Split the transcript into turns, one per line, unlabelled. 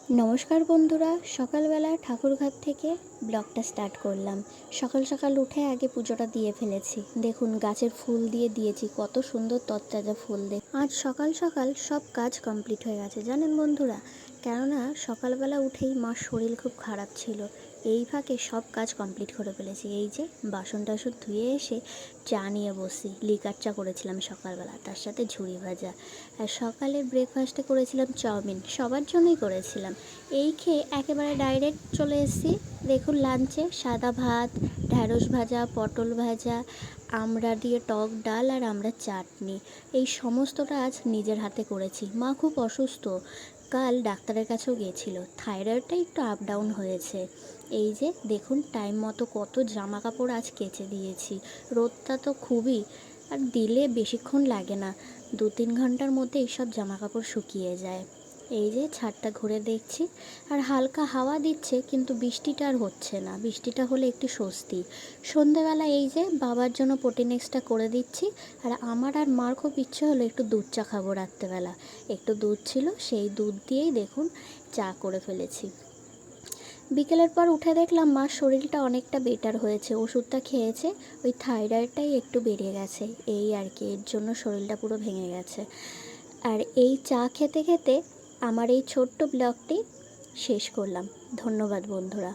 নমস্কার বন্ধুরা, সকালবেলা ঠাকুরঘর থেকে ব্লগটা স্টার্ট করলাম। সকাল সকাল উঠে আগে পুজোটা দিয়ে ফেলেছি। দেখুন গাছের ফুল দিয়ে দিয়েছি, কত সুন্দর তরতাজা ফুল আজ সকাল সকাল সব কাজ কমপ্লিট হয়ে গেছে জানেন বন্ধুরা। কেননা সকালবেলা উঠেই মার শরীর খুব খারাপ ছিল, এই ফাঁকে সব কাজ কমপ্লিট করে ফেলেছি। এই যে বাসন টাসন ধুয়ে এসে চা নিয়ে বসি। লিকার চা করেছিলাম সকালবেলা, তার সাথে ঝুড়ি ভাজা। আর সকালে ব্রেকফাস্টে করেছিলাম চাউমিন, সবার জন্যই করেছিলাম। এই খেয়ে একেবারে ডাইরেক্ট চলে এসেছি দেখুন লাঞ্চে। সাদা ভাত, ঢ্যাঁড়স ভাজা, পটল ভাজা, আমড়া দিয়ে টক ডাল আর আমড়ার চাটনি। এই সমস্তটা আজ নিজের হাতে করেছি। মা খুব অসুস্থ, কাল ডাক্তারের কাছেও গিয়েছিল, থাইরয়েডটা একটু আপ ডাউন হয়েছে। এই যে দেখুন টাইম মতো কত জামা কাপড় আজ কেচে দিয়েছি। রোদটা তো খুবই, আর দিলে বেশিক্ষণ লাগে না, 2-3 ঘন্টার মধ্যে এইসব জামা কাপড় শুকিয়ে যায়। এই যে ছাদটা ঘুরে দেখছি, আর হালকা হাওয়া দিচ্ছে, কিন্তু বৃষ্টিটা আর হচ্ছে না। বৃষ্টিটা হলে একটু স্বস্তি। সন্ধেবেলা এই যে বাবার জন্য প্রোটিনেক্সটা করে দিচ্ছি। আর আমার আর মার খুব ইচ্ছে হলো একটু দুধ চা খাবো রাত্রেবেলা। একটু দুধ ছিল, সেই দুধ দিয়েই দেখুন চা করে ফেলেছি। বিকেলের পর উঠে দেখলাম মার শরীরটা অনেকটা বেটার হয়েছে, ওষুধটা খেয়েছে। ওই থাইরয়েডটাই একটু বেড়ে গেছে, এই আর কি, এর জন্য শরীরটা পুরো ভেঙে গেছে। আর এই চা খেতে খেতে আমার এই ছোট্ট ব্লগটি শেষ করলাম। ধন্যবাদ বন্ধুরা।